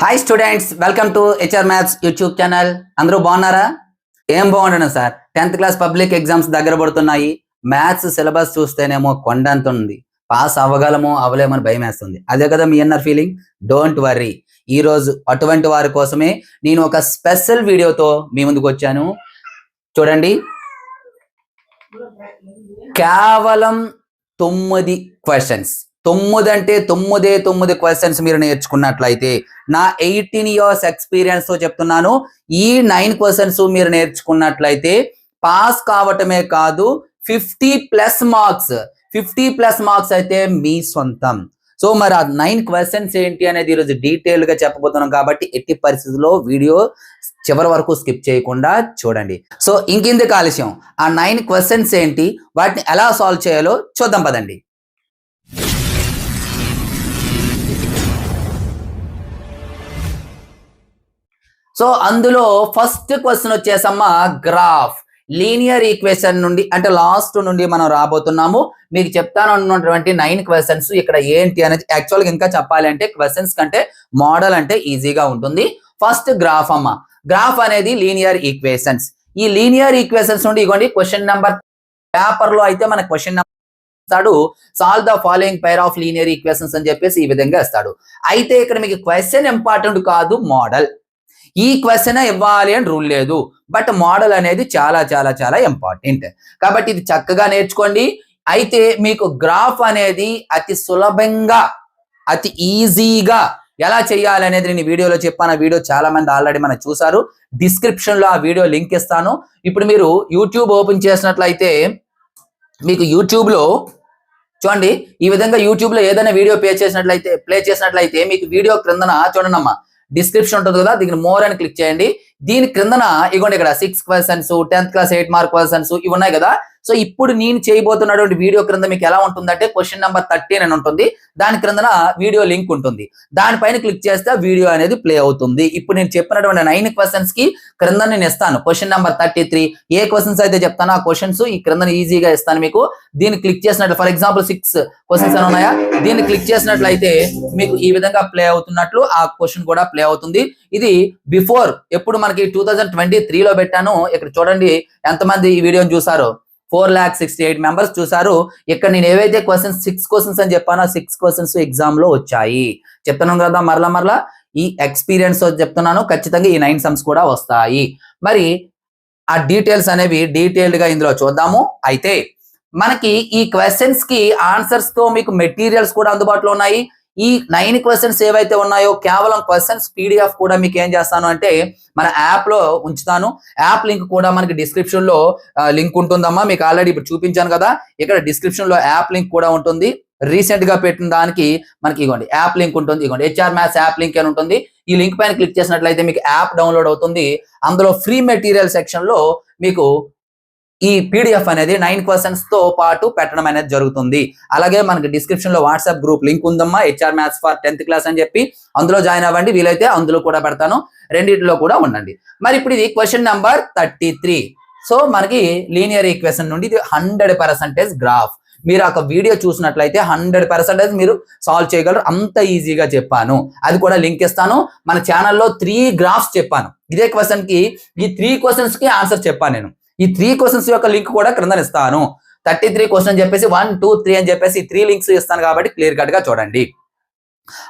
Hi students, welcome to HR maths YouTube channel. అందరూ బాగున్నారా? ఏం బాగుండను sir, 10th class public exams దగ్గర పడుతున్నాయి. మ్యాథ్స్ సిలబస్ చూస్తేనేమో కొండంత ఉంది. పాస్ అవ్వగలమో అవ్వలేమని భయం వేస్తుంది. అదే కదా మీ అన్నర్ ఫీలింగ్? డోంట్ వర్రీ, ఈ రోజు అటువంటి వారి కోసమే నేను ఒక స్పెషల్ వీడియోతో మీ ముందుకు వచ్చాను. చూడండి, కేవలం 9 క్వశ్చన్స్. 9 అంటే 9 క్వశ్చన్స్ మీరు నేర్చుకున్నట్లయితే, నా 18 years ఎక్స్పీరియన్స్ తో చెప్తున్నాను, ఈ 9 క్వశ్చన్స్ మీరు నేర్చుకున్నట్లయితే పాస్ కావటమే కాదు, 50+ మార్క్స్. 50+ మార్క్స్ అయితే మీ సొంతం. సో మరి ఆ 9 క్వశ్చన్స్ ఏంటి అనేది ఈరోజు డీటెయిల్ గా చెప్పబోతున్నాం కాబట్టి ఎట్టి పరిస్థితుల్లో వీడియో చివరి వరకు స్కిప్ చేయకుండా చూడండి. సో ఇంకెందుకు ఆలస్యం, ఆ 9 క్వశ్చన్స్ ఏంటి, వాటిని ఎలా సాల్వ్ చేయాలో చూద్దాం పదండి. సో అందులో ఫస్ట్ క్వశ్చన్ వచ్చేసమ్మా గ్రాఫ్. లీనియర్ ఈక్వేషన్ నుండి అంటే లాస్ట్ నుండి మనం రాబోతున్నాము. మీకు చెప్తాను అన్నటువంటి 9 క్వశ్చన్స్ ఇక్కడ ఏంటి అనేది యాక్చువల్గా ఇంకా చెప్పాలి అంటే క్వశ్చన్స్ కంటే మోడల్ అంటే ఈజీగా ఉంటుంది. ఫస్ట్ గ్రాఫ్ అమ్మ. గ్రాఫ్ అనేది లీనియర్ ఈక్వేషన్స్. ఈ లీనియర్ ఈక్వేషన్స్ నుండి ఇవ్వండి క్వశ్చన్ నెంబర్. పేపర్ లో అయితే మన క్వశ్చన్ నెంబర్ ఇస్తాడు, solve the following pair of linear equations అని చెప్పేసి ఈ విధంగా ఇస్తాడు. అయితే ఇక్కడ మీకు క్వశ్చన్ ఇంపార్టెంట్ కాదు, మోడల్. ఈ క్వశ్చన్ ఇవ్వాలి అని రూల్ లేదు, బట్ మోడల్ అనేది చాలా చాలా చాలా ఇంపార్టెంట్ కాబట్టి ఇది చక్కగా నేర్చుకోండి. అయితే మీకు గ్రాఫ్ అనేది అతి సులభంగా అతి ఈజీగా ఎలా చేయాలి అనేది నేను వీడియోలో చెప్పాను. ఆ వీడియో చాలా మంది ఆల్రెడీ మనం చూసారు. డిస్క్రిప్షన్ లో ఆ వీడియో లింక్ ఇస్తాను. ఇప్పుడు మీరు యూట్యూబ్ ఓపెన్ చేసినట్లయితే మీకు యూట్యూబ్ లో చూడండి, ఈ విధంగా యూట్యూబ్ లో ఏదైనా వీడియో ప్లే చేసినట్లయితే మీకు వీడియో క్రిందన చూడండి అమ్మా, డిస్క్రిప్షన్ ఉంటుంది కదా, దీనికి మోర్ అని క్లిక్ చేయండి. దీని క్రిందన ఇగోండి ఇక్కడ 6 questions, 10th class 8 mark questions ఇవి ఉన్నాయి కదా. సో ఇప్పుడు నేను చేయబోతున్నటువంటి వీడియో క్రింద మీకు ఎలా ఉంటుందంటే క్వశ్చన్ నెంబర్ 13 అని ఉంటుంది. దాని క్రిందన వీడియో లింక్ ఉంటుంది. దానిపైన క్లిక్ చేస్తే వీడియో అనేది ప్లే అవుతుంది. ఇప్పుడు నేను చెప్పినటువంటి 9 క్వశ్చన్స్ కి క్రింద నేను ఇస్తాను క్వశ్చన్ నెంబర్ 33. ఏ క్వశ్చన్స్ అయితే చెప్తానో ఆ క్వశ్చన్స్ ఈ క్రింద ఈజీగా ఇస్తాను మీకు. దీన్ని క్లిక్ చేసినట్లు ఫర్ ఎగ్జాంపుల్ 6 క్వశ్చన్స్ అని ఉన్నాయా, దీన్ని క్లిక్ చేసినట్లయితే మీకు ఈ విధంగా ప్లే అవుతున్నట్లు ఆ క్వశ్చన్ కూడా ప్లే అవుతుంది. ఇది బిఫోర్ ఎప్పుడు మనకి 2023లో పెట్టాను. ఇక్కడ చూడండి ఎంతమంది ఈ వీడియోని చూసారో, 4,68 మెంబర్స్ చూసారు. ఇక్కడ నేను ఏవైతే క్వశ్చన్స్ 6 క్వశ్చన్స్ అని చెప్పానో 6 క్వశ్చన్స్ ఎగ్జామ్ లో వచ్చాయి. చెప్తున్నాను కదా మరలా ఈ ఎక్స్పీరియన్స్ చెప్తున్నాను, ఖచ్చితంగా ఈ 9 సమ్స్ కూడా వస్తాయి. మరి ఆ డీటెయిల్స్ అనేవి డీటెయిల్డ్ గా ఇందులో చూద్దాము. అయితే మనకి ఈ క్వశ్చన్స్ కి ఆన్సర్స్ తో మీకు మెటీరియల్స్ కూడా అందుబాటులో ఉన్నాయి. ఈ 9 క్వశ్చన్స్ ఏవైతే ఉన్నాయో కేవలం క్వశ్చన్స్ PDF కూడా మీకు ఏం చేస్తాను అంటే మన యాప్ లో ఉంచుతాను. యాప్ లింక్ కూడా మనకి డిస్క్రిప్షన్ లో లింక్ ఉంటుందమ్మా. మీకు ఆల్రెడీ ఇప్పుడు చూపించాను కదా, ఇక్కడ డిస్క్రిప్షన్ లో యాప్ లింక్ కూడా ఉంటుంది. రీసెంట్ గా పెట్టిన దానికి మనకి ఇగోండి యాప్ లింక్ ఉంటుంది. ఇగోండి హెచ్ఆర్ మ్యాథ్స్ యాప్ లింక్ అని ఉంటుంది. ఈ లింక్ పైన క్లిక్ చేసినట్లయితే మీకు యాప్ డౌన్లోడ్ అవుతుంది. అందులో ఫ్రీ మెటీరియల్ సెక్షన్ లో మీకు ఈ PDF అనేది 9 క్వశ్చన్స్ తో పాటు పెట్టడం అనేది జరుగుతుంది. అలాగే మనకి డిస్క్రిప్షన్ లో వాట్సాప్ గ్రూప్ లింక్ ఉందమ్మా, HR maths for 10th class అని చెప్పి. అందులో జాయిన్ అవ్వండి, వీలైతే అందులో కూడా పెడతాను. రెండింటిలో కూడా ఉండండి. మరి ఇప్పుడు ఇది క్వశ్చన్ నెంబర్ 33. సో మనకి లీనియర్ ఈక్వేషన్ నుండి ఇది 100% గ్రాఫ్. మీరు ఒక వీడియో చూసినట్లయితే 100% మీరు సాల్వ్ చేయగలరు. అంత ఈజీగా చెప్పాను. అది కూడా లింక్ ఇస్తాను. మన ఛానల్లో 3 గ్రాఫ్స్ చెప్పాను. ఇదే క్వశ్చన్ కి ఈ 3 క్వశ్చన్స్ కి ఆన్సర్ చెప్పాను నేను. ఈ 3 క్వశ్చన్స్ యొక్క లింక్ కూడా క్రింద ఇస్తాను. 33 క్వశ్చన్ చెప్పేసి 1, 2, 3 అని చెప్పేసి 3 లింక్స్ ఇస్తాను కాబట్టి క్లియర్ కట్ గా చూడండి.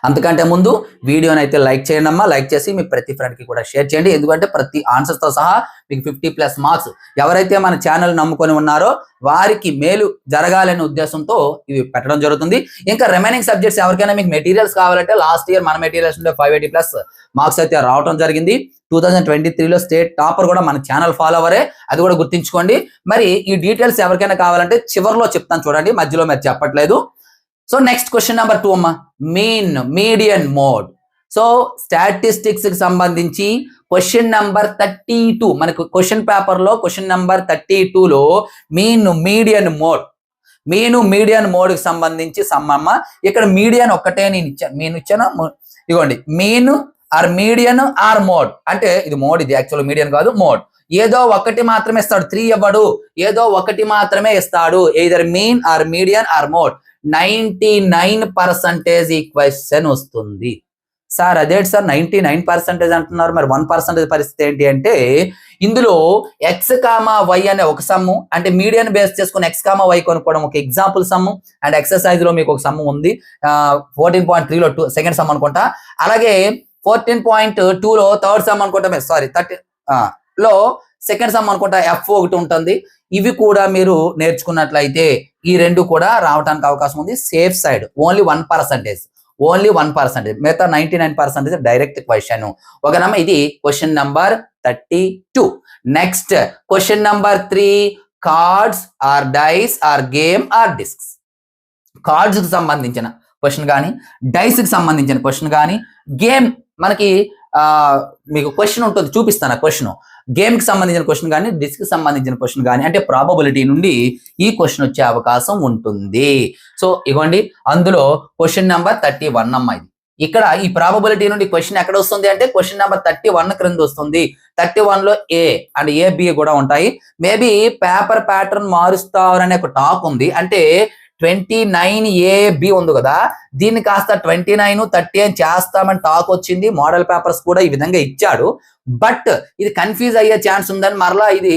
అంతకంటే ముందు వీడియోని అయితే లైక్ చేయండి అమ్మా. లైక్ చేసి మీ ప్రతి ఫ్రెండ్ కి కూడా షేర్ చేయండి. ఎందుకంటే ప్రతి ఆన్సర్స్ తో సహా మీకు 50+ మార్క్స్ ఎవరైతే మన ఛానల్ నమ్ముకొని ఉన్నారో వారికి మేలు జరగాలనే ఉద్దేశంతో ఇవి పెట్టడం జరుగుతుంది. ఇంకా రిమైనింగ్ సబ్జెక్ట్స్ ఎవరికైనా మీకు మెటీరియల్స్ కావాలంటే లాస్ట్ ఇయర్ మన మెటీరియల్స్ 580+ మార్క్స్ అయితే రావడం జరిగింది. 2023లో స్టేట్ టాపర్ కూడా మన ఛానల్ ఫాలోవరే, అది కూడా గుర్తించుకోండి. మరి ఈ డీటెయిల్స్ ఎవరికైనా కావాలంటే చివరిలో చెప్తాను చూడండి, మధ్యలో మీరు చెప్పట్లేదు. సో నెక్స్ట్ క్వశ్చన్ నెంబర్ 2 అమ్మా, mean median mode. So statistics కి సంబంధించి క్వశ్చన్ నెంబర్ 32 మనకు క్వశ్చన్ పేపర్ లో క్వశ్చన్ నెంబర్ 32లో మీడియన్ మోడ్ కి సంబంధించి సమ్మమ్మ. ఇక్కడ మీడియన్ ఒక్కటే నేను ఇచ్చాను. ఇదిగోండి mean or median or mode అంటే ఇది మోడ్, ఇది యాక్చువల్ మీడియన్ కాదు మోడ్. ఏదో ఒకటి మాత్రమే ఇస్తాడు, 3 ఇవ్వడు, ఏదో ఒకటి మాత్రమే ఇస్తాడు. Either mean or median or mode. 99% ఈ క్వశ్చన్ వస్తుంది. సార్ అదేంటి సార్ 99% అంటున్నారు, మరి 1% పరిస్థితి ఏంటి అంటే ఇందులో ఎక్స్ కామా వై అనే ఒక సమ్ము, అంటే మీడియన్ బేస్ చేసుకుని ఎక్స్ కామా వై కొనుక్కోవడం ఒక ఎగ్జాంపుల్ సమ్ము, అండ్ ఎక్సర్సైజ్ లో మీకు ఒక సమ్ము ఉంది 14.3లో సెకండ్ సమ్ అనుకుంటా, అలాగే 14.2లో థర్డ్ సమ్ అనుకుంటా, సారీ 30 లో సెకండ్ సమ్ అనుకుంటా F ఒకటి ఉంటుంది. ఇవి కూడా మీరు నేర్చుకున్నట్లయితే ఈ రెండు కూడా రావడానికి అవకాశం ఉంది. సేఫ్ సైడ్ ఓన్లీ 1%, మిగతా 99% డైరెక్ట్ క్వశ్చన్. ఓకేనమ్మా, ఇది question number 32. Next question number 3, cards or dice or game or discs. Cards కి సంబంధించిన క్వశ్చన్ కానీ, డైస్ కి సంబంధించిన క్వశ్చన్ కానీ, గేమ్ మనకి మీకు క్వశ్చన్ ఉంటుంది, చూపిస్తాను క్వశ్చన్. గేమ్ కి సంబంధించిన క్వశ్చన్ కానీ, డిస్క్ కి సంబంధించిన క్వశ్చన్ కానీ, అంటే ప్రాబబిలిటీ నుండి ఈ క్వశ్చన్ వచ్చే అవకాశం ఉంటుంది. సో ఇవ్వండి, అందులో క్వశ్చన్ నెంబర్ 31 అమ్మా. ఇది ఇక్కడ ఈ ప్రాబబిలిటీ నుండి క్వశ్చన్ ఎక్కడ వస్తుంది అంటే క్వశ్చన్ నెంబర్ 31 క్రింద వస్తుంది. 31లో ఏ అండ్ ఏబి కూడా ఉంటాయి. మేబీ పేపర్ ప్యాటర్న్ మారుస్తారనే ఒక టాక్ ఉంది. అంటే 29AB ఉంది కదా, దీన్ని కాస్త 29, 30 అని చేస్తామని టాక్ వచ్చింది. మోడల్ పేపర్స్ కూడా ఈ విధంగా ఇచ్చాడు. బట్ ఇది కన్ఫ్యూజ్ అయ్యే ఛాన్స్ ఉందని మరలా ఇది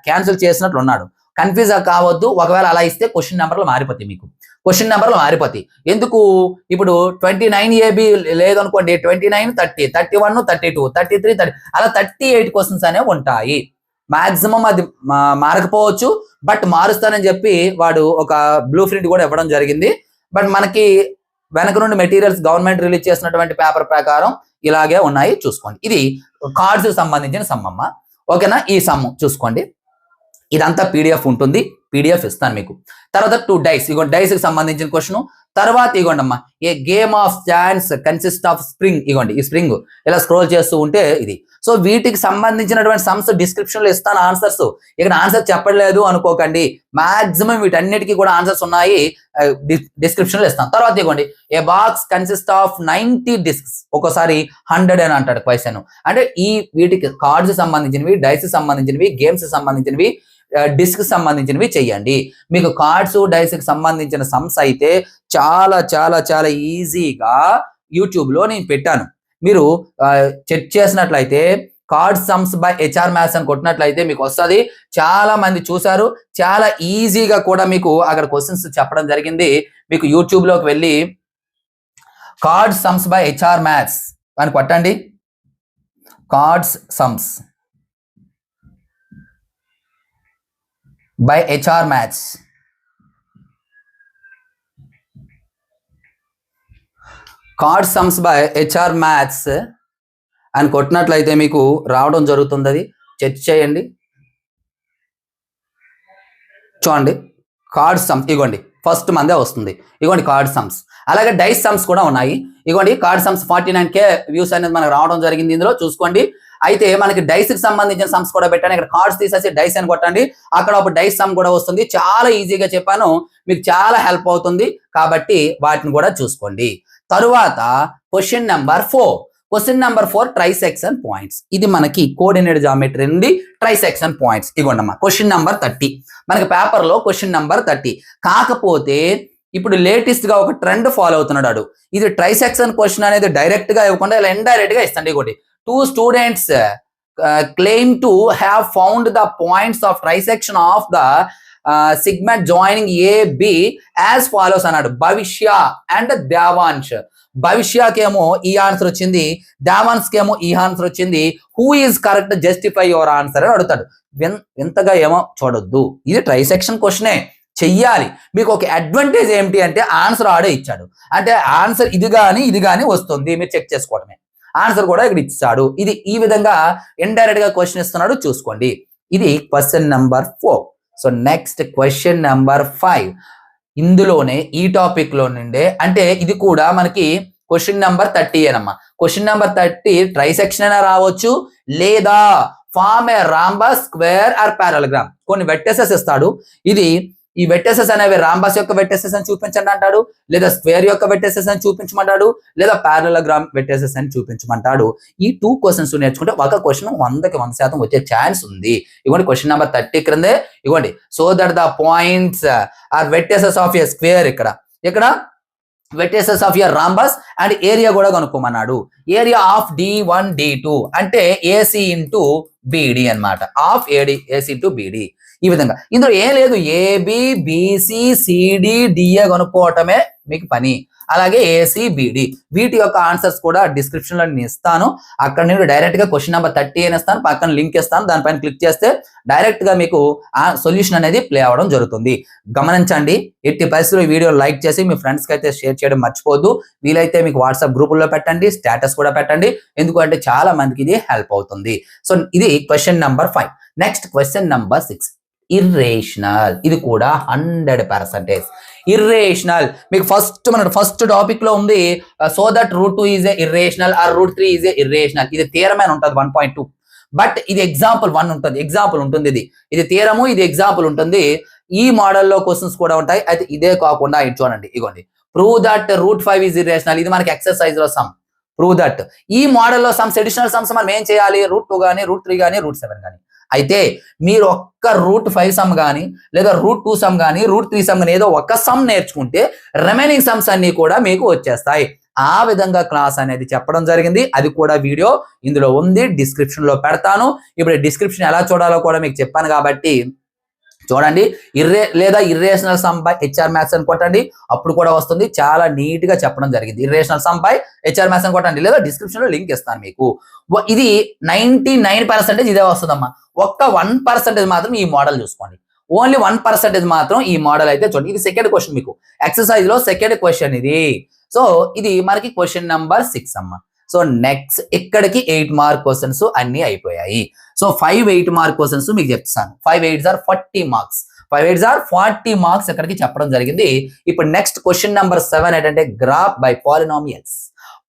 క్యాన్సిల్ చేసినట్లు ఉన్నాడు. కన్ఫ్యూజ్ కావద్దు. ఒకవేళ అలా ఇస్తే క్వశ్చన్ నెంబర్లు మారిపోతాయి, మీకు క్వశ్చన్ నెంబర్లు మారిపోతాయి. ఎందుకు, ఇప్పుడు 29AB లేదనుకోండి, 29, 30, 31, 32, 33, 30 అలా 38 క్వశ్చన్స్ అనేవి ఉంటాయి. మాక్సిమం అది మారకపోవచ్చు, బట్ మారుస్తానని చెప్పి వాడు ఒక బ్లూ ప్రింట్ కూడా ఇవ్వడం జరిగింది. బట్ మనకి వెనక నుండి మెటీరియల్స్ గవర్నమెంట్ రిలీజ్ చేసినటువంటి పేపర్ ప్రకారం ఇలాగే ఉన్నాయి, చూసుకోండి. ఇది కార్డ్స్ సంబంధించిన సమ్మమ్మ. ఓకేనా, ఈ సమ్ము చూసుకోండి. ఇదంతా PDF ఉంటుంది, PDF ఇస్తాను మీకు. తర్వాత 2 డైస్, ఇగోండి డైస్ కి సంబంధించిన క్వశ్చన్. తర్వాత ఇగోండి అమ్మా, a game of chance consist of spring. ఇగోండి ఈ స్ప్రింగ్ ఇలా స్క్రోల్ చేస్తూ ఉంటే ఇది. సో వీటికి సంబంధించినటువంటి సమ్స్ డిస్క్రిప్షన్ లో ఇస్తాను ఆన్సర్స్. ఇక్కడ ఆన్సర్ చెప్పలేదు అనుకోకండి, మాక్సిమం వీటన్నిటికీ కూడా ఆన్సర్స్ ఉన్నాయి, డిస్క్రిప్షన్ లో ఇస్తాను. తర్వాత ఇగోండి, ఏ బాక్స్ కన్సిస్ట్ ఆఫ్ 90 డిస్క్స్. ఒక్కోసారి 100 అని అంటాడు క్వశ్చన్. అంటే ఈ వీటికి కార్డ్స్ సంబంధించినవి, డైస్ సంబంధించినవి, గేమ్స్ సంబంధించినవి, డిస్క్ సంబంధించినవి చెయ్యండి. మీకు కార్డ్స్ డైస్ కి సంబంధించిన సమ్స్ అయితే చాలా చాలా చాలా ఈజీగా యూట్యూబ్ లో నేను పెట్టాను. మీరు చెక్ చేసినట్లయితే card sums by HR maths అని కొట్టినట్లయితే మీకు వస్తుంది. చాలా మంది చూసారు, చాలా ఈజీగా కూడా మీకు అక్కడ క్వశ్చన్స్ చెప్పడం జరిగింది. మీకు యూట్యూబ్ లోకి వెళ్ళి card sums by HR maths అని కొట్టండి. Cards sums by HR Maths. Card sums by HR Maths అని కొట్టినట్లయితే మీకు రావడం జరుగుతుంది. అది చెక్ చేయండి, చూడండి. కార్డ్ సమ్స్ ఇగోండి, ఫస్ట్ మందే వస్తుంది. ఇగోండి కార్డ్ సమ్స్. అలాగే డైస్ సమ్స్ కూడా ఉన్నాయి. ఇగోండి కార్డ్ సమ్స్ 49K వ్యూస్ అనేది మనకు రావడం జరిగింది. ఇందులో చూసుకోండి. అయితే మనకి డైస్ కి సంబంధించిన సమ్స్ కూడా పెట్టాను. ఇక్కడ కార్డ్స్ తీసేసి డైస్ అని కొట్టండి, అక్కడ ఒక డైస్ సమ్ కూడా వస్తుంది. చాలా ఈజీగా చెప్పాను, మీకు చాలా హెల్ప్ అవుతుంది. కాబట్టి వాటిని కూడా చూసుకోండి. తరువాత క్వశ్చన్ నెంబర్ 4 ట్రైసెక్షన్ పాయింట్స్. ఇది మనకి కోఆర్డినేట్ జామెట్రీ నుండి ట్రైసెక్షన్ పాయింట్స్. ఇగోండమ్మా క్వశ్చన్ నెంబర్ 30 మనకి పేపర్ లో క్వశ్చన్ నెంబర్ 30. కాకపోతే ఇప్పుడు లేటెస్ట్ గా ఒక ట్రెండ్ ఫాలో అవుతున్నాడు. ఇది ట్రైసెక్షన్ క్వశ్చన్ అనేది డైరెక్ట్ గా ఇవ్వకుండా ఇలా ఇండైరెక్ట్ గా ఇస్తాండి. ఇంకోటి, 2 students claim to have found the points of trisection of the segment joining AB as follows అన్నాడు. భవిష్య అండ్ దేవాంశ్. భవిష్యకేమో ఈ ఆన్సర్ వచ్చింది, దేవాన్స్ కేమో ఈ ఆన్సర్ వచ్చింది. Who is correct, justify your answer అని అడుగుతాడు. వింతగా ఏమో చూడొద్దు, ఇది ట్రైసెక్షన్ క్వశ్చనే, చెయ్యాలి. మీకు ఒక అడ్వాంటేజ్ ఏమిటి అంటే ఆన్సర్ ఆడే ఇచ్చాడు, అంటే ఆన్సర్ ఇది కానీ వస్తుంది, మీరు చెక్ చేసుకోవడమే. ఆన్సర్ కూడా ఇక్కడ ఇచ్చాడు. ఇది ఈ విధంగా ఇండైరెక్ట్ గా క్వశ్చన్ ఇస్తున్నాడు, చూసుకోండి. ఇది question number 4. So next question number 5. ఇందులోనే ఈ టాపిక్ లో నుండే, అంటే ఇది కూడా మనకి క్వశ్చన్ నెంబర్ 30 ఏనమ్మా. క్వశ్చన్ నెంబర్ 30 ట్రైసెక్షన్ అయినా రావచ్చు, లేదా form a rhombus, square or parallelogram. కొన్ని వెక్టర్సెస్ ఇస్తాడు. ఇది ఈ వెక్టర్సెస్ అనేవి రాంబస్ యొక్క వెక్టర్సెస్ అని చూపించండి అంటాడు, లేదా స్క్వేర్ యొక్క వెక్టర్సెస్ అని చూపించమంటాడు, లేదా పారలగ్రామ్ వెక్టర్సెస్ అని చూపించమంటాడు. ఈ 2 క్వశ్చన్స్ నేర్చుకుంటే ఒక క్వశ్చన్ 100కి 100% వచ్చే ఛాన్స్ ఉంది. ఇవ్వండి క్వశ్చన్ నెంబర్ 30 క్రిందే ఇవ్వండి. So that the points are vertices of a square. ఇక్కడ vertices of your rhombus and area కూడా కనుక్కోమన్నాడు. ఏరియా ఆఫ్ D1 D2 అంటే ఏసీ ఇంటూ బీడి అనమాట. ఆఫ్ ఏసీ ఇంటూ బీడి. ఈ విధంగా ఇందులో ఏం లేదు, ఏబి బీసీ సిడి డిఏ కనుక్కోవటమే మీకు పని. అలాగే ఏసీబిడి వీటి యొక్క ఆన్సర్స్ కూడా డిస్క్రిప్షన్ లో నేను ఇస్తాను. అక్కడ నేను డైరెక్ట్ గా క్వశ్చన్ నెంబర్ 30 అని ఇస్తాను, పక్కన లింక్ ఇస్తాను, దానిపైన క్లిక్ చేస్తే డైరెక్ట్ గా మీకు ఆ సొల్యూషన్ అనేది ప్లే అవ్వడం జరుగుతుంది. గమనించండి, ఎట్టి పరిస్థితుల్లో ఈ వీడియో లైక్ చేసి మీ ఫ్రెండ్స్ కి అయితే షేర్ చేయడం మర్చిపోద్దు. వీలైతే మీకు వాట్సాప్ గ్రూపుల్లో పెట్టండి, స్టేటస్ కూడా పెట్టండి, ఎందుకంటే చాలా మందికి ఇది హెల్ప్ అవుతుంది. సో ఇది question number 5. Next question number 6, irrational. ఇది కూడా 100% ఇర్రేషనల్. మీకు ఫస్ట్ టాపిక్ లో ఉంది so that √2 is a irrational or √3 is a irrational. ఇది థియరమ్ అని ఉంటుంది 1.2. బట్ ఇది ఎగ్జాంపుల్ 1 ఉంటుంది, ఎగ్జాంపుల్ ఉంటుంది. ఇది థియరము, ఇది ఎగ్జాంపుల్ ఉంటుంది. ఈ మోడల్లో క్వశ్చన్స్ కూడా ఉంటాయి. అయితే ఇదే కాకుండా ఇది చూడండి, ఇగోండి, ప్రూవ్ దట్ √5 ఈజ్ ఇర్రేషనల్. ఇది మనకి ఎక్సర్సైజ్ లో సమ్. ప్రూవ్ దట్ ఈ మోడల్లో సమ్స్, అడిషనల్ సమ్స్ మనం ఏం చేయాలి, √2 కానీ √3 కానీ √7 కానీ. అయితే మీరు ఒక్క √5 సమ్ కానీ లేదా √2 సమ్ కానీ √3 సమ్ కానీ ఏదో ఒక సమ్ నేర్చుకుంటే రిమైనింగ్ సమ్స్ అన్ని కూడా మీకు వచ్చేస్తాయి. ఆ విధంగా క్లాస్ అనేది చెప్పడం జరిగింది. అది కూడా వీడియో ఇందులో ఉంది, డిస్క్రిప్షన్ లో పెడతాను. ఇప్పుడు డిస్క్రిప్షన్ ఎలా చూడాలో కూడా మీకు చెప్పాను కాబట్టి చూడండి. Irrational sum by HR maths అని కొట్టండి, అప్పుడు కూడా వస్తుంది. చాలా నీట్ గా చెప్పడం జరిగింది. Irrational sum by HR maths అని కొట్టండి, లేదా డిస్క్రిప్షన్ లో లింక్ ఇస్తాను మీకు. ఇది 99% ఇదే వస్తుందమ్మా. ఒక్క 1% మాత్రం ఈ మోడల్ చూసుకోండి. ఓన్లీ 1% మాత్రం ఈ మోడల్ అయితే చూడండి. ఇది సెకండ్ క్వశ్చన్, మీకు ఎక్సర్సైజ్ లో సెకండ్ క్వశ్చన్ ఇది. సో ఇది మనకి క్వశ్చన్ నెంబర్ 6 అమ్మా. సో నెక్స్ట్ ఇక్కడికి 8 మార్క్ క్వశ్చన్స్ అన్ని అయిపోయాయి. సో 5 8 మార్క్ క్వశ్చన్స్ మీకు చెప్తాను. 5 8s are 40 marks. 5 8s are 40 marks ఇక్కడికి చెప్పడం జరిగింది. ఇప్పుడు నెక్స్ట్ క్వశ్చన్ నెంబర్ 7 ఏంటంటే గ్రాఫ్ బై పాలినామియల్స్.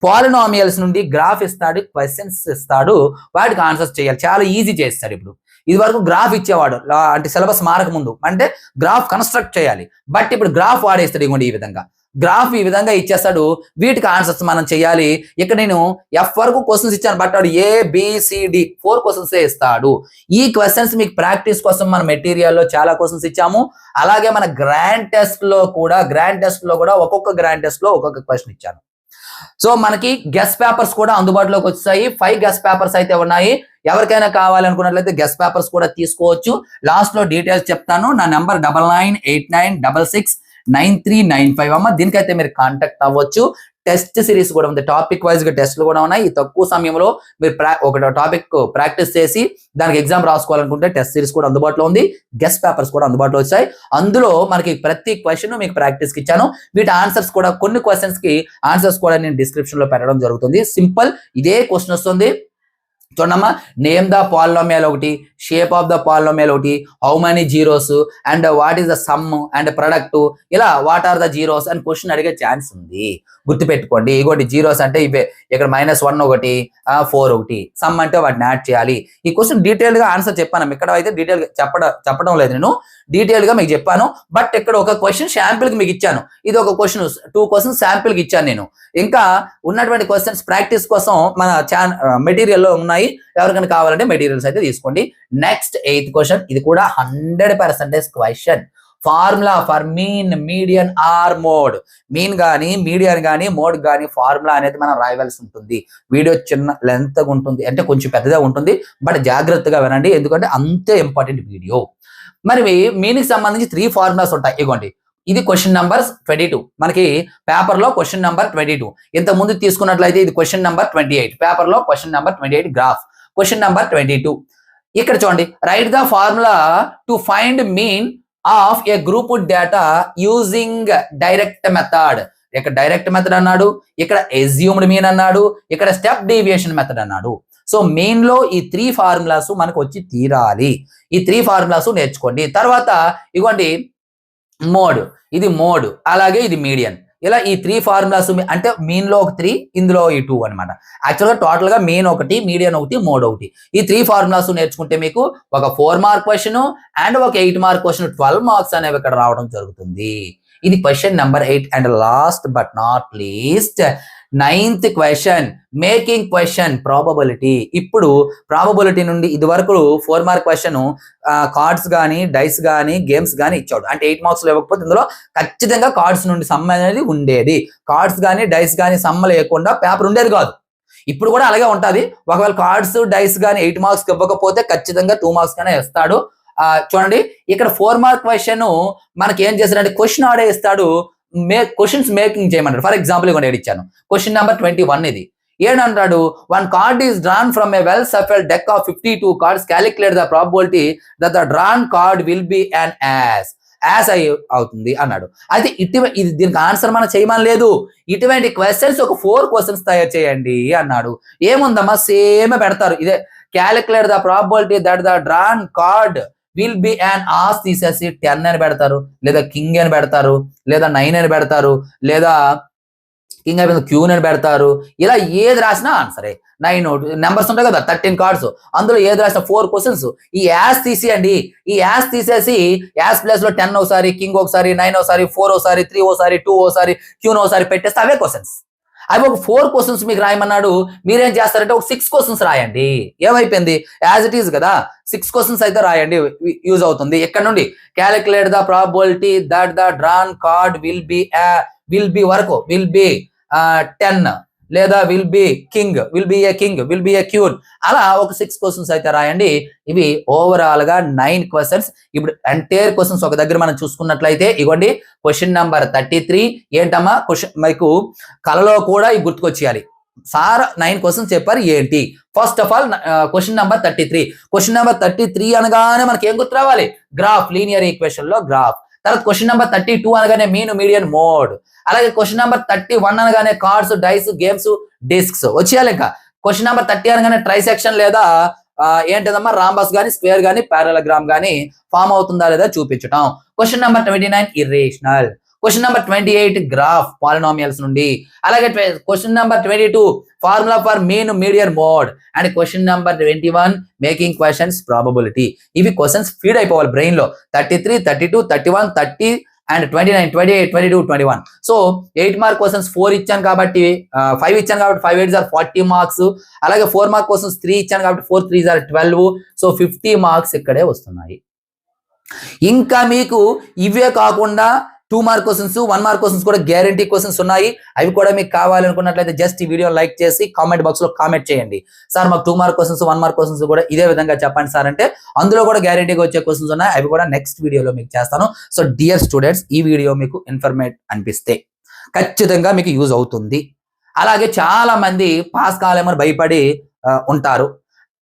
పాలినామియల్స్ నుండి గ్రాఫ్ ఇస్తాడు, క్వశ్చన్స్ ఇస్తాడు, వాటికి ఆన్సర్స్ చేయాలి. చాలా ఈజీ చేస్తాడు. ఇప్పుడు ఇది వరకు గ్రాఫ్ ఇచ్చేవాడు, అంటే సిలబస్ మారక ముందు అంటే గ్రాఫ్ కన్స్ట్రక్ట్ చేయాలి. బట్ ఇప్పుడు గ్రాఫ్ వాడేస్తాడు. ఇవ్వండి, ఈ విధంగా గ్రాఫ్ ఈ విధంగా ఇచ్చేస్తాడు, వీటికి ఆన్సర్స్ మనం చేయాలి. ఇక్కడ నేను F వరకు క్వశ్చన్స్ ఇచ్చాను, బట్ వాడు ABCD 4 క్వశ్చన్స్ ఇస్తాడు. ఈ క్వశ్చన్స్ మీకు ప్రాక్టీస్ కోసం మన మెటీరియల్లో చాలా క్వశ్చన్స్ ఇచ్చాము. అలాగే మన గ్రాండ్ టెస్ట్ లో కూడా ఒక్కొక్క గ్రాండ్ టెస్ట్ లో ఒక్కొక్క క్వశ్చన్ ఇచ్చాను. సో మనకి గెస్ట్ పేపర్స్ కూడా అందుబాటులోకి వచ్చాయి. 5 గెస్ట్ పేపర్స్ అయితే ఉన్నాయి. ఎవరికైనా కావాలనుకున్నట్లయితే గెస్ట్ పేపర్స్ కూడా తీసుకోవచ్చు. లాస్ట్ లో డీటెయిల్స్ చెప్తాను. నా నెంబర్ 9989669395 అమ్మ. దీనికైతే మీరు కాంటాక్ట్ అవ్వచ్చు. టెస్ట్ సిరీస్ కూడా ఉంది, టాపిక్ వైజ్ గా టెస్ట్లు కూడా ఉన్నాయి. ఈ తక్కువ సమయంలో మీరు ఒక టాపిక్ ప్రాక్టీస్ చేసి దానికి ఎగ్జామ్ రాసుకోవాలనుకుంటే టెస్ట్ సిరీస్ కూడా అందుబాటులో ఉంది. గెస్ట్ పేపర్స్ కూడా అందుబాటులో వచ్చాయి. అందులో మనకి ప్రతి క్వశ్చన్ మీకు ప్రాక్టీస్ కి ఇచ్చాను. వీటి ఆన్సర్స్ కూడా, కొన్ని క్వశ్చన్స్ కి ఆన్సర్స్ కూడా నేను డిస్క్రిప్షన్ లో పెట్టడం జరుగుతుంది. సింపుల్ ఇదే క్వశ్చన్ వస్తుంది. చూడమ్మా, నేమ్ ద పాలినామియల్ ఒకటి, షేప్ ఆఫ్ ద పాలినామియల్ ఒకటి, how many zeros and what is the sum and product, ఇలా వాట్ ఆర్ ద జీరోస్ అని క్వశ్చన్ అడిగే ఛాన్స్ ఉంది. గుర్తుపెట్టుకోండి. ఇగోటి జీరోస్ అంటే ఇవే, ఇక్కడ -1 ఒకటి, 4 ఒకటి, సమ్ అంటే వాటిని యాడ్ చేయాలి. ఈ క్వశ్చన్ డీటెయిల్ గా ఆన్సర్ చెప్పాను. ఇక్కడ అయితే డీటెయిల్ చెప్పడం లేదు, నేను డీటెయిల్ గా మీకు చెప్పాను. బట్ ఇక్కడ ఒక క్వశ్చన్ శాంపిల్ కి మీకు ఇచ్చాను. ఇది ఒక క్వశ్చన్, 2 క్వశ్చన్స్ శాంపిల్ కి ఇచ్చాను నేను. ఇంకా ఉన్నటువంటి క్వశ్చన్స్ ప్రాక్టీస్ కోసం మన మెటీరియల్ లో ఉన్నాయి. ఎవరికైనా కావాలంటే మెటీరియల్స్ అయితే తీసుకోండి. నెక్స్ట్ 8th క్వశ్చన్, ఇది కూడా 100% question. Formula for mean, median or mode. Mean గానీ, మీడియన్ గానీ, మోడ్ గానీ ఫార్ములా అనేది మనం రాయవలసి ఉంటుంది. వీడియో చిన్న లెంత్ ఉంటుంది, అంటే కొంచెం పెద్దగా ఉంటుంది. బట్ జాగ్రత్తగా వినండి, ఎందుకంటే అంతే ఇంపార్టెంట్ వీడియో. మరి మీన్కి సంబంధించి 3 ఫార్ములాస్ ఉంటాయి. ఇగోండి, ఇది క్వశ్చన్ నెంబర్ 22. మనకి పేపర్ లో క్వశ్చన్ నెంబర్ 22. ఇంత ముందు తీసుకున్నట్లయితే ఇది క్వశ్చన్ నెంబర్ 28. పేపర్ లో question number 28 graph. Question number 22 ఇక్కడ చూడండి. Right the formula to find mean of A group data using direct method. ఇక్కడ డైరెక్ట్ మెథడ్ అన్నాడు, ఇక్కడ అస్యూమ్డ్ మీన్ అన్నాడు, ఇక్కడ స్టెప్ డీవియేషన్ మెథడ్ అన్నాడు. సో మెయిన్ లో ఈ 3 ఫార్ములాస్ మనకు వచ్చి తీరాలి. ఈ 3 ఫార్ములాస్ నేర్చుకోండి. తర్వాత ఇవ్వండి మోడ్, ఇది మోడ్, అలాగే ఇది మీడియన్. ఇలా ఈ 3 ఫార్ములాస్, అంటే మీన్ లో ఒక 3, ఇందులో ఈ 2 అనమాట. యాక్చువల్గా టోటల్ గా మెయిన్ ఒకటి, మీడియన్ ఒకటి, మోడ్ ఒకటి. ఈ 3 ఫార్ములాస్ నేర్చుకుంటే మీకు ఒక 4 మార్క్ క్వశ్చన్ అండ్ ఒక 8 మార్క్ క్వశ్చన్, 12 మార్క్స్ అనేవి ఇక్కడ రావడం జరుగుతుంది. ఇది question number 8. And last but not least 9th question making question probability. ఇప్పుడు ప్రాబబిలిటీ నుండి ఇది వరకు 4 మార్క్ క్వశ్చన్ కార్డ్స్ కానీ డైస్ కానీ గేమ్స్ కానీ ఇచ్చాడు. అంటే 8 మార్క్స్ ఇవ్వకపోతే ఇందులో ఖచ్చితంగా కార్డ్స్ నుండి సమ్ అనేది ఉండేది. కార్డ్స్ కానీ డైస్ కానీ సమ్ లేకుండా పేపర్ ఉండేది కాదు. ఇప్పుడు కూడా అలాగే ఉంటుంది. ఒకవేళ కార్డ్స్ డైస్ కానీ 8 మార్క్స్ ఇవ్వకపోతే ఖచ్చితంగా 2 మార్క్స్ కానీ ఇస్తాడు. చూడండి ఇక్కడ 4 మార్క్ క్వశ్చన్ మనకి ఏం చేస్తాడంటే క్వశ్చన్ ఆడే ఇస్తాడు, క్వశ్చన్స్ మేకింగ్ చేయమంటాడు. ఫర్ ఎగ్జాంపుల్ ఇవ్వండి ఇచ్చాను క్వశ్చన్ నెంబర్ 21. ఇది ఏడంటాడు, 1 card is drawn from a well shuffled deck of 52 cards, calculate the probability that the drawn card will be an ace అవుతుంది అన్నాడు. అయితే ఇది దీనికి ఆన్సర్ మనం చేయమని లేదు. ఇటువంటి క్వశ్చన్స్ ఒక 4 క్వశ్చన్స్ తయారు చేయండి అన్నాడు. ఏముందమ్మా సేమ్ పెడతారు. ఇదే calculate the probability that the drawn card will be an ace తీసేసి 10 అని పెడతారు, లేదా కింగ్ అని పెడతారు, లేదా 9 అని పెడతారు, లేదా కింగ్ అయిపోయింది క్యూన్ అని పెడతారు. ఇలా ఏది రాసినా ఆన్సరే. 9 నెంబర్స్ ఉంటాయి కదా 13 కార్డ్స్, అందులో ఏది రాసినా 4 క్వశ్చన్స్. ఈ యాస్ తీసేయండి. ఈ యాస్ తీసేసి యాస్ ప్లేస్ లో 10 ఒకసారి, కింగ్ ఒకసారి, 9 ఒకసారి, 4 ఒకసారి, 3 ఒకసారి, 2 ఒకసారి, క్యూన్ ఒకసారి పెట్టేస్తే అవే క్వశ్చన్స్. అవి ఒక 4 క్వశ్చన్స్ మీకు రాయమన్నాడు. మీరేం చేస్తారంటే ఒక 6 క్వశ్చన్స్ రాయండి. ఏమైపోయింది యాజ్ ఇట్ ఈస్ కదా, 6 క్వశ్చన్స్ అయితే రాయండి, యూజ్ అవుతుంది. ఇక్కడ నుండి calculate the probability that the drawn card will B వరకు విల్ బి 10, లేదా will be king, will be a king, will be ఏ క్యూన్, అలా ఒక 6 క్వశ్చన్స్ అయితే రాయండి. ఇవి ఓవరాల్ గా 9 క్వశ్చన్స్. ఇప్పుడు ఎంటైర్ క్వశ్చన్స్ ఒక దగ్గర మనం చూసుకున్నట్లయితే ఇవ్వండి క్వశ్చన్ నెంబర్ 33. ఏంటమ్మా క్వశ్చన్ మీకు కళలో కూడా ఈ గుర్తుకొచ్చేయాలి. సార్ 9 క్వశ్చన్స్ చెప్పారు ఏంటి. First of all question number 33. Question number 33 అనగానే మనకి ఏం గుర్తు రావాలి, గ్రాఫ్, లీనియర్ ఈక్వేషన్ లో గ్రాఫ్. తర్వాత క్వశ్చన్ నెంబర్ 32 అనగానే మీన్ మీడియన్ మోడ్. అలాగే క్వశ్చన్ నెంబర్ 31 అనగానే కార్డ్స్ డైస్ గేమ్స్ డిస్క్స్ వచ్చేయాలి. ఇంకా క్వశ్చన్ నెంబర్ 30 అనగానే ట్రైసెక్షన్ లేదా ఏంటిదమ్మా రాంబస్ గానీ స్క్వేర్ గానీ పారలగ్రామ్ గానీ ఫామ్ అవుతుందా లేదా చూపించడం. Question number 29 irrational. Question number 28 graph polynomials నుండి. అలాగే question number 22 formula for mean median mode. And question number 21 making questions probability. ఇవి క్వశ్చన్స్ ఫీడ్ అయిపోవాలి బ్రెయిన్ లో. 33, 32, 31, 30 అండ్ 29, 28, 22, 21. సో 8 మార్క్ క్వశ్చన్స్ 4 ఇచ్చాను కాబట్టి 5 ఇచ్చాను కాబట్టి 5 8 40 మార్క్స్. అలాగే 4 మార్క్ క్వశ్చన్స్ 3 ఇచ్చాను కాబట్టి 4 3 12. సో 50 మార్క్స్ ఇక్కడే వస్తున్నాయి. ఇంకా మీకు ఇవే కాకుండా 2 మార్క్ క్వశ్చన్స్ 1 మార్క్ క్వశ్చన్స్ కూడా గ్యారంటీ క్వశ్చన్స్ ఉన్నాయి. అవి కూడా మీకు కావాలనుకున్నట్లయితే జస్ట్ ఈ వీడియో లైక్ చేసి కామెంట్ బాక్స్ లో కామెంట్ చేయండి. సార్ మాకు 2 మార్క్ క్వశ్చన్స్ 1 మార్క్ క్వశ్చన్స్ కూడా ఇదే విధంగా చెప్పండి సార్ అంటే అందులో కూడా గ్యారంటీగా వచ్చే క్వశ్చన్స్ ఉన్నాయి. అవి కూడా నెక్స్ట్ వీడియోలో మీకు చేస్తాను. సో డియర్ స్టూడెంట్స్, ఈ వీడియో మీకు ఇన్ఫర్మేట్ అనిపిస్తే ఖచ్చితంగా మీకు యూజ్ అవుతుంది. అలాగే చాలా మంది పాస్ కాలేమని భయపడి ఉంటారు.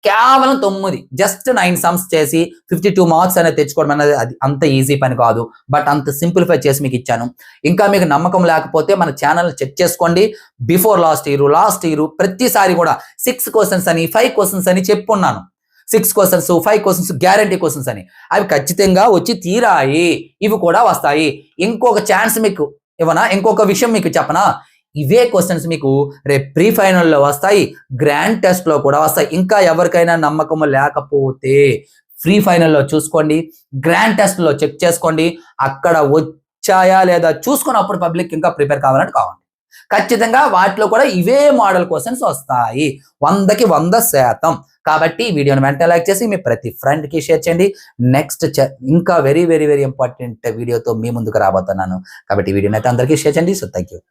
కేవలం 9 జస్ట్ 9 సమ్స్ చేసి 52 మార్క్స్ అనేది తెచ్చుకోవడం అనేది అది అంత ఈజీ పని కాదు. బట్ అంత సింప్లిఫై చేసి మీకు ఇచ్చాను. ఇంకా మీకు నమ్మకం లేకపోతే మన ఛానల్ చెక్ చేసుకోండి. బిఫోర్ లాస్ట్ ఇయర్ ప్రతిసారి కూడా 6 క్వశ్చన్స్ అని 5 క్వశ్చన్స్ అని చెప్పున్నాను. 6 క్వశ్చన్స్ 5 క్వశ్చన్స్ గ్యారంటీ క్వశ్చన్స్ అని. అవి ఖచ్చితంగా వచ్చి తీరాయి. ఇవి కూడా వస్తాయి. ఇంకొక ఛాన్స్ మీకు ఇవ్వనా, ఇంకొక విషయం మీకు చెప్పనా, ఇవే క్వశ్చన్స్ మీకు రేపు ప్రీ ఫైనల్లో వస్తాయి, గ్రాండ్ టెస్ట్ లో కూడా వస్తాయి. ఇంకా ఎవరికైనా నమ్మకం లేకపోతే ఫ్రీ ఫైనల్లో చూసుకోండి, గ్రాండ్ టెస్ట్ లో చెక్ చేసుకోండి. అక్కడ వచ్చాయా లేదా చూసుకొని అప్పుడు పబ్లిక్ ఇంకా ప్రిపేర్ కావాలంటే కావాలి. ఖచ్చితంగా వాటిలో కూడా ఇవే మోడల్ క్వశ్చన్స్ వస్తాయి 100కి 100%. కాబట్టి ఈ వీడియోని వెంటనే లైక్ చేసి మీ ప్రతి ఫ్రెండ్ కి షేర్ చేయండి. నెక్స్ట్ ఇంకా వెరీ వెరీ వెరీ ఇంపార్టెంట్ వీడియోతో మీ ముందుకు రాబోతున్నాను. కాబట్టి ఈ వీడియోని అయితే అందరికీ షేర్ చేయండి. So thank you.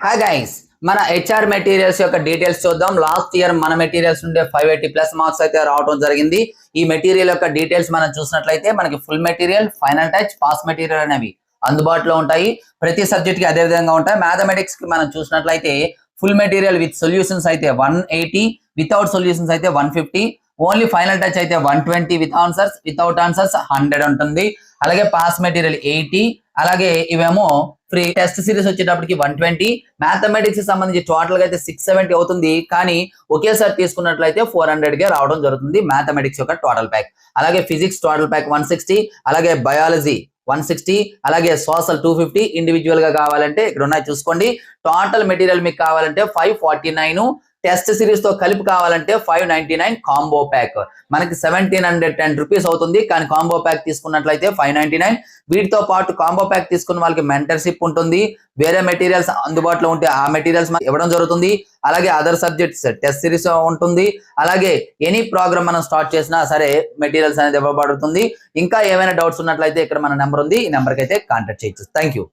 Hi guys, మన హెచ్ఆర్ మెటీరియల్స్ యొక్క డీటెయిల్స్ చూద్దాం. లాస్ట్ ఇయర్ మన మెటీరియల్స్ నుండి 580+ మార్క్స్ అయితే రావడం జరిగింది. ఈ మెటీరియల్ యొక్క డీటెయిల్స్ మనం చూసినట్లయితే మనకి full material, final touch, pass material అనేవి అందుబాటులో ఉంటాయి. ప్రతి సబ్జెక్ట్ కి అదే విధంగా ఉంటాయి. మ్యాథమెటిక్స్ కి మనం చూసినట్లయితే ఫుల్ మెటీరియల్ విత్ సొల్యూషన్స్ అయితే 180, వితౌట్ సొల్యూషన్స్ అయితే 150, ఓన్లీ ఫైనల్ టచ్ అయితే 120, విత్ ఆన్సర్స్, వితౌట్ ఆన్సర్స్ 100 ఉంటుంది. అలాగే పాస్ మెటీరియల్ 80, అలాగే ఇవేమో ఫ్రీ. టెస్ట్ సిరీస్ వచ్చేటప్పటికి 120. మ్యాథమెటిక్స్ సంబంధించి టోటల్ గా అయితే 670 అవుతుంది. కానీ ఒకేసారి తీసుకున్నట్లయితే 400కే రావడం జరుగుతుంది మ్యాథమెటిక్స్ యొక్క టోటల్ ప్యాక్. అలాగే ఫిజిక్స్ టోటల్ ప్యాక్ 160, అలాగే బయాలజీ 160, అలాగే సోషల్ 250. ఇండివిజువల్ గా కావాలంటే ఇక్కడ ఉన్నాయి చూసుకోండి. టోటల్ మెటీరియల్ మీకు కావాలంటే 549, టెస్ట్ సిరీస్ తో కలిపి కావాలంటే 599 కాంబో ప్యాక్. మనకి 1710 రూపీస్ అవుతుంది. కానీ కాంబో ప్యాక్ తీసుకున్నట్లయితే 599. వీటితో పాటు కాంబో ప్యాక్ తీసుకున్న వాళ్ళకి మెంటర్షిప్ ఉంటుంది. వేరే మెటీరియల్స్ అందుబాటులో ఉంటే ఆ మెటీరియల్స్ ఇవ్వడం జరుగుతుంది. అలాగే అదర్ సబ్జెక్ట్స్ టెస్ట్ సిరీస్ ఉంటుంది. అలాగే ఎనీ ప్రోగ్రామ్ మనం స్టార్ట్ చేసినా సరే మెటీరియల్స్ అనేది ఇవ్వబడుతుంది. ఇంకా ఏమైనా డౌట్స్ ఉన్నట్లయితే ఇక్కడ మన నెంబర్ ఉంది, ఈ నెంబర్కి అయితే కాంటాక్ట్ చేయొచ్చు. Thank you.